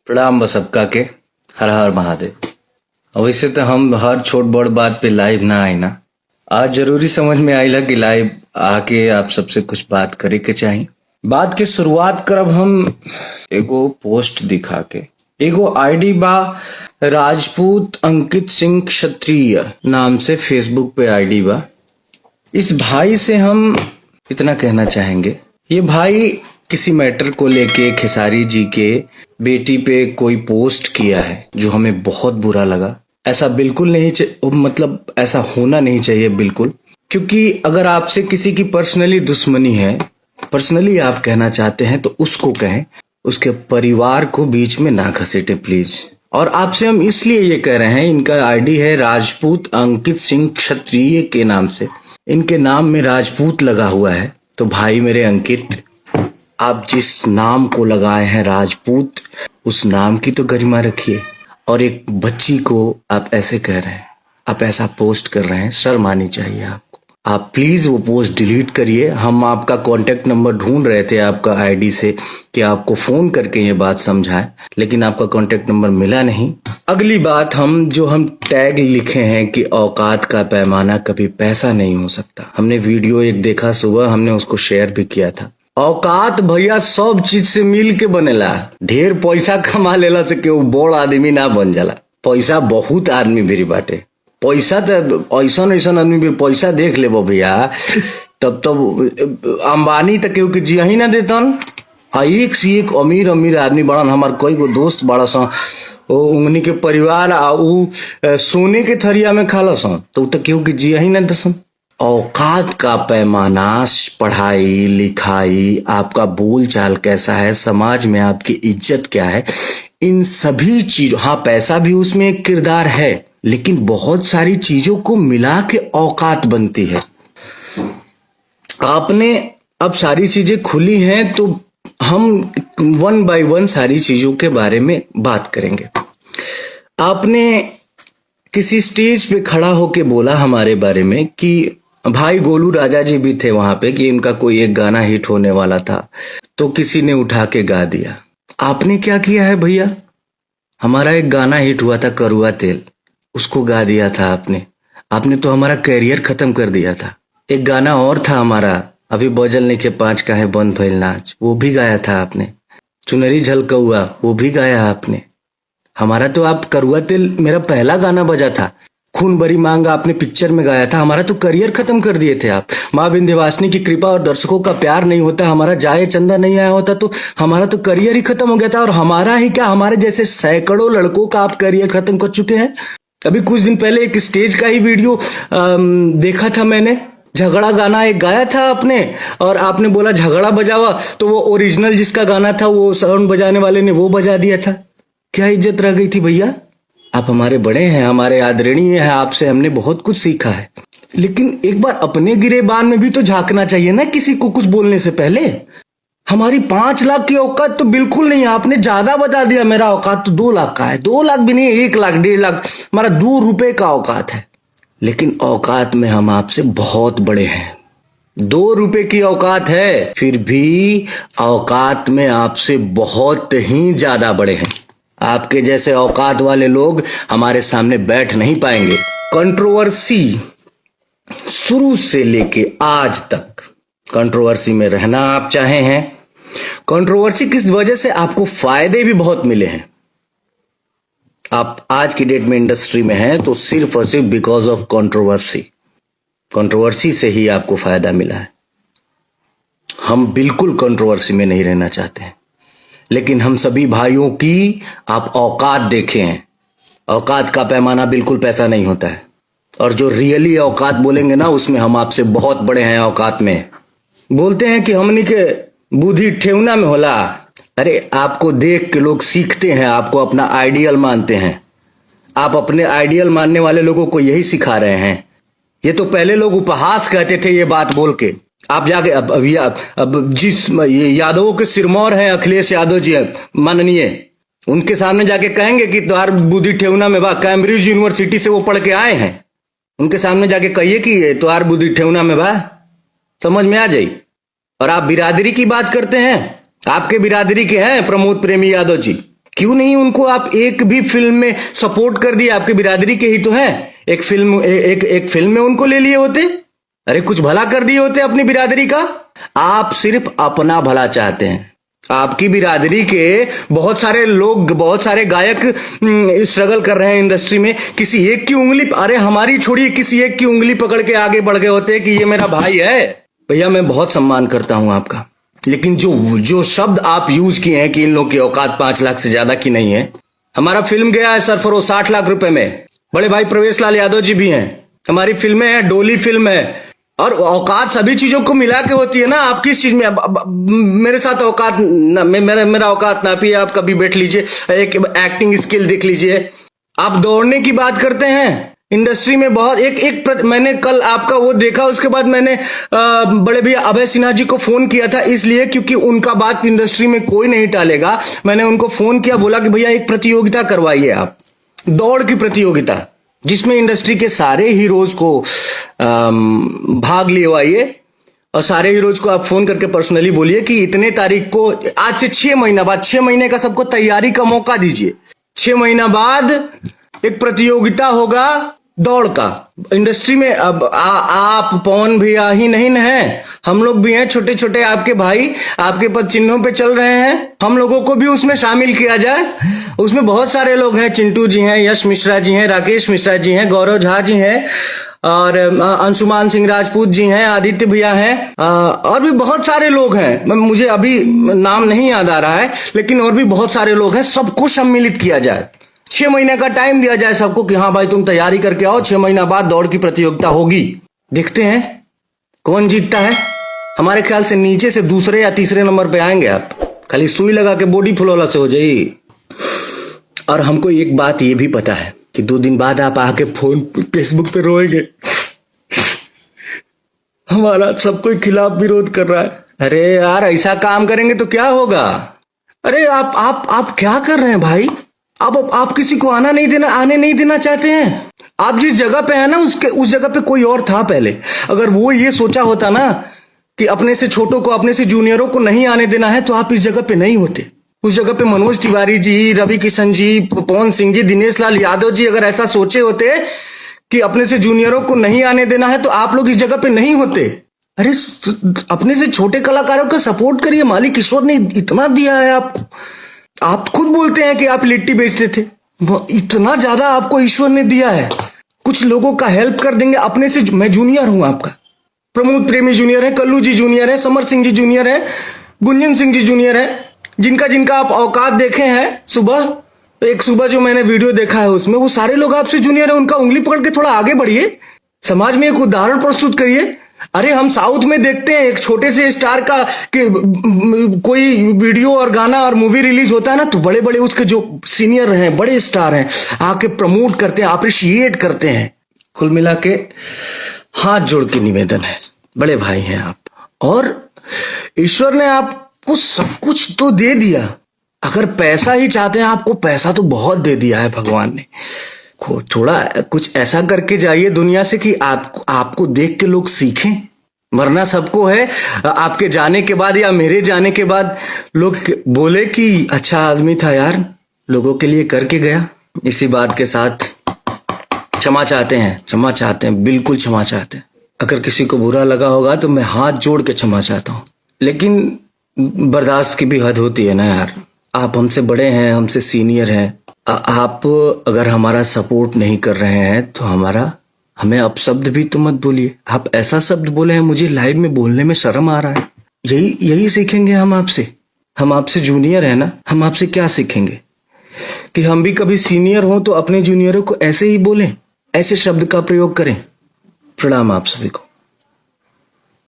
प्रणाम बस सबका के। हर हर महादेव। वैसे तो हम हर छोट बड़ बात पे लाइव ना आई ना, आज जरूरी समझ में आइला कि लाइव आके आप सबसे कुछ बात करे के चाही। बात के शुरुआत करब हम एगो पोस्ट दिखा के। एगो आईडी बा राजपूत अंकित सिंह क्षत्रिय नाम से, फेसबुक पे आईडी बा। इस भाई से हम इतना कहना चाहेंगे, ये भाई किसी मैटर को लेके खेसारी जी के बेटी पे कोई पोस्ट किया है जो हमें बहुत बुरा लगा। ऐसा बिल्कुल नहीं मतलब ऐसा होना नहीं चाहिए बिल्कुल, क्योंकि अगर आपसे किसी की पर्सनली दुश्मनी है, पर्सनली आप कहना चाहते हैं तो उसको कहें, उसके परिवार को बीच में ना घसीटे प्लीज। और आपसे हम इसलिए ये कह रहे हैं, इनका आईडी है राजपूत अंकित सिंह क्षत्रिय के नाम से, इनके नाम में राजपूत लगा हुआ है। तो भाई मेरे अंकित, आप जिस नाम को लगाए हैं राजपूत, उस नाम की तो गरिमा रखिए। और एक बच्ची को आप ऐसे कह रहे हैं, आप ऐसा पोस्ट कर रहे हैं, शर्म आनी चाहिए आपको। आप प्लीज वो पोस्ट डिलीट करिए। हम आपका कांटेक्ट नंबर ढूंढ रहे थे आपका आईडी से कि आपको फोन करके ये बात समझाएं, लेकिन आपका कांटेक्ट नंबर मिला नहीं। अगली बात, हम टैग लिखे हैं कि औकात का पैमाना कभी पैसा नहीं हो सकता। हमने वीडियो एक देखा सुबह, हमने उसको शेयर भी किया था। औकात भैया सब चीज से मिल के बनेला। ढेर पैसा कमा लेला से केहू बड़ आदमी ना बन जाला। पैसा बहुत आदमी भी बाटे, पैसा तो ऐसा आदमी भी पैसा देख लेबो भैया, तब अंबानी तक केहू के जिया ही ना देतन। एक से एक अमीर अमीर आदमी बड़न। हमार कई गो दोस्त बड़ा सा, उंगनी के परिवार सोने के थरिया में खाला सन, तो केहू के जिया ही ना दसन। औकात का पैमाना, पढ़ाई लिखाई, आपका बोल चाल कैसा है, समाज में आपकी इज्जत क्या है, इन सभी चीजों, हाँ पैसा भी उसमें एक किरदार है, लेकिन बहुत सारी चीजों को मिला के औकात बनती है। आपने अब सारी चीजें खुली हैं तो हम वन बाय वन सारी चीजों के बारे में बात करेंगे। आपने किसी स्टेज पे खड़ा होके बोला हमारे बारे में कि भाई गोलू राजा जी भी थे वहां पे, कि इनका कोई एक गाना हिट होने वाला था तो किसी ने उठा के गा दिया। आपने क्या किया है भैया? हमारा एक गाना हिट हुआ था करुआ तेल, उसको गा दिया था आपने तो हमारा कैरियर खत्म कर दिया था। एक गाना और था हमारा, अभी बजल नहीं के 5 का है बंद भइल नाच, वो भी गाया था आपने। चुनरी झलकौआ, वो भी गाया आपने। हमारा तो आप करुआ तेल मेरा पहला गाना बजा था। खून भरी मांग आपने पिक्चर में गाया था। हमारा तो करियर खत्म कर दिए थे आप। माँ विंध्यवासिनी की कृपा और दर्शकों का प्यार नहीं होता, हमारा जाए चंदा नहीं आया होता, तो हमारा तो करियर ही खत्म हो गया था। और हमारा ही क्या, हमारे जैसे सैकड़ों लड़कों का आप करियर खत्म कर चुके हैं। अभी कुछ दिन पहले एक स्टेज का ही वीडियो देखा था मैंने, झगड़ा गाना एक गाया था आपने, और आपने बोला झगड़ा बजावा, तो वो ओरिजिनल जिसका गाना था वो साउंड बजाने वाले ने वो बजा दिया था। क्या इज्जत रह गई थी भैया? आप हमारे बड़े हैं, हमारे आदरणीय हैं, आपसे हमने बहुत कुछ सीखा है, लेकिन एक बार अपने गिरेबान में भी तो झांकना चाहिए ना किसी को कुछ बोलने से पहले। हमारी 5 लाख की औकात तो बिल्कुल नहीं है, आपने ज्यादा बता दिया। मेरा औकात तो 2 लाख का है, 2 लाख भी नहीं, 1 लाख 1.5 लाख, हमारा 2 रुपए का औकात है। लेकिन औकात में हम आपसे बहुत बड़े हैं। 2 रुपए की औकात है, फिर भी औकात में आपसे बहुत ही ज्यादा बड़े हैं। आपके जैसे औकात वाले लोग हमारे सामने बैठ नहीं पाएंगे। कंट्रोवर्सी शुरू से लेके आज तक कंट्रोवर्सी में रहना आप चाहे हैं। कंट्रोवर्सी किस वजह से, आपको फायदे भी बहुत मिले हैं। आप आज की डेट में इंडस्ट्री में हैं तो सिर्फ और सिर्फ बिकॉज ऑफ कंट्रोवर्सी। कंट्रोवर्सी से ही आपको फायदा मिला है। हम बिल्कुल कंट्रोवर्सी में नहीं रहना चाहते हैं, लेकिन हम सभी भाइयों की आप औकात देखे हैं। औकात का पैमाना बिल्कुल पैसा नहीं होता है, और जो रियली औकात बोलेंगे ना, उसमें हम आपसे बहुत बड़े हैं। औकात में बोलते हैं कि हमनी के बुद्धि ठेवना में होला। अरे आपको देख के लोग सीखते हैं, आपको अपना आइडियल मानते हैं। आप अपने आइडियल मानने वाले लोगों को यही सिखा रहे हैं। ये तो पहले लोग उपहास कहते थे ये बात बोल के। आप जाके अब जिस यादवों के सिरमौर हैं अखिलेश यादव जी माननीय, उनके सामने जाके कहेंगे कि तुम्हार बुद्धि ठेवना में बा, कैम्ब्रिज यूनिवर्सिटी से वो पढ़ के आए हैं, उनके सामने जाके कहिए कि तुम्हार बुद्धि ठेवना में बा, समझ में आ जाए। और आप बिरादरी की बात करते हैं, आपके बिरादरी के हैं प्रमोद प्रेमी यादव जी, क्यों नहीं उनको आप एक भी फिल्म में सपोर्ट कर दिए? आपके बिरादरी के ही तो हैं। एक फिल्म में उनको ले लिए होते, अरे कुछ भला कर दिए होते अपनी बिरादरी का। आप सिर्फ अपना भला चाहते हैं। आपकी बिरादरी के बहुत सारे लोग, बहुत सारे गायक स्ट्रगल कर रहे हैं इंडस्ट्री में। किसी एक की उंगली, अरे हमारी छोड़िए, किसी एक की उंगली पकड़ के आगे बढ़ गए होते कि ये मेरा भाई है। भैया मैं बहुत सम्मान करता हूं आपका, लेकिन जो शब्द आप यूज किए हैं कि इन लोगों की औकात 5 लाख से ज्यादा की नहीं है। हमारा फिल्म गया है सरफरोश 60 लाख रुपए में। बड़े भाई प्रवेश लाल यादव जी भी हैं। हमारी फिल्में हैं, डोली फिल्म है। और औकात सभी चीजों को मिला के होती है ना। आप किस चीज में, मेरे साथ औकात ना, मेरा औकात नापिए। आप कभी बैठ लीजिए, एक एक्टिंग स्किल देख लीजिए। आप दौड़ने की बात करते हैं इंडस्ट्री में बहुत मैंने कल आपका वो देखा, उसके बाद मैंने बड़े भैया अभय सिन्हा जी को फोन किया था, इसलिए क्योंकि उनका बात इंडस्ट्री में कोई नहीं टालेगा। मैंने उनको फोन किया, बोला कि भैया एक प्रतियोगिता करवाइए आप, दौड़ की प्रतियोगिता, जिसमें इंडस्ट्री के सारे हीरोज को भाग लिवाइए। और सारे हीरोज को आप फोन करके पर्सनली बोलिए कि इतने तारीख को, आज से 6 महीना बाद, 6 महीने का सबको तैयारी का मौका दीजिए। 6 महीना बाद एक प्रतियोगिता होगा दौड़ का। इंडस्ट्री में अब आप पवन भैया ही नहीं है, हम लोग भी हैं, छोटे छोटे आपके भाई आपके पद चिन्हों पे चल रहे हैं। हम लोगों को भी उसमें शामिल किया जाए। उसमें बहुत सारे लोग हैं, चिंटू जी हैं, यश मिश्रा जी हैं, राकेश मिश्रा जी हैं, गौरव झा जी हैं, और अंशुमान सिंह राजपूत जी हैं, आदित्य भैया हैं, और भी बहुत सारे लोग हैं। मुझे अभी नाम नहीं याद आ रहा है, लेकिन और भी बहुत सारे लोग हैं। सबको सम्मिलित किया जाए, 6 महीने का टाइम दिया जाए सबको कि हाँ भाई तुम तैयारी करके आओ, 6 महीना बाद दौड़ की प्रतियोगिता होगी। देखते हैं कौन जीतता है। हमारे ख्याल से नीचे से दूसरे या तीसरे नंबर पे आएंगे आप। खाली सुई लगा के बॉडी फुलौला से हो जाएगी। और हमको एक बात ये भी पता है कि 2 दिन बाद आप आके फेसबुक पे रोएंगे, हमारा सब कोई खिलाफ विरोध कर रहा है। अरे यार ऐसा काम करेंगे तो क्या होगा? अरे आप क्या कर रहे हैं भाई? अब आप किसी को आने नहीं देना चाहते हैं। आप जिस जगह पे है ना, उस जगह पे कोई और था पहले। अगर वो ये सोचा होता ना कि अपने से छोटों को, अपने से जूनियरों को नहीं आने देना है, तो आप इस जगह पे नहीं होते। उस जगह पे मनोज तिवारी जी, रवि किशन जी, पवन सिंह जी, दिनेश लाल यादव जी अगर ऐसा सोचे होते कि अपने से जूनियरों को नहीं आने देना है, तो आप लोग इस जगह पे नहीं होते। अरे अपने से छोटे कलाकारों का सपोर्ट करिए। मालिक ईश्वर ने इतना दिया है आपको। आप खुद बोलते हैं कि आप लिट्टी बेचते थे, इतना ज्यादा आपको ईश्वर ने दिया है। कुछ लोगों का हेल्प कर देंगे अपने से। मैं जूनियर हूं आपका, प्रमोद प्रेमी जूनियर है, कल्लू जी जूनियर है, समर सिंह जी जूनियर है, गुंजन सिंह जी जूनियर है। जिनका आप औकात देखे हैं सुबह जो मैंने वीडियो देखा है उसमें, वो सारे लोग आपसे जूनियर है। उनका उंगली पकड़ के थोड़ा आगे बढ़िए, समाज में एक उदाहरण प्रस्तुत करिए। अरे हम साउथ में देखते हैं, एक छोटे से स्टार का कि कोई वीडियो और गाना और मूवी रिलीज होता है ना, तो बड़े बड़े उसके जो सीनियर हैं, बड़े स्टार हैं, आके प्रमोट करते हैं, अप्रिशिएट करते हैं। कुल मिला के हाथ जोड़ के निवेदन है, बड़े भाई हैं आप, और ईश्वर ने आपको सब कुछ तो दे दिया। अगर पैसा ही चाहते हैं, आपको पैसा तो बहुत दे दिया है भगवान ने। थोड़ा कुछ ऐसा करके जाइए दुनिया से कि आपको देख के लोग सीखें। मरना सबको है। आपके जाने के बाद या मेरे जाने के बाद लोग बोले कि अच्छा आदमी था यार, लोगों के लिए करके गया। इसी बात के साथ क्षमा चाहते हैं, बिल्कुल क्षमा चाहते हैं। अगर किसी को बुरा लगा होगा तो मैं हाथ जोड़ के क्षमा चाहता हूँ, लेकिन बर्दाश्त की भी हद होती है ना यार। आप हमसे बड़े हैं, हमसे सीनियर हैं। आप अगर हमारा सपोर्ट नहीं कर रहे हैं तो हमें अपशब्द भी तो मत बोलिए। आप ऐसा शब्द बोले हैं, मुझे लाइव में बोलने में शर्म आ रहा है। यही सीखेंगे हम आपसे। हम आपसे जूनियर है ना, हम आपसे क्या सीखेंगे कि हम भी कभी सीनियर हों तो अपने जूनियरों को ऐसे ही बोलें, ऐसे शब्द का प्रयोग करें। प्रणाम आप सभी को।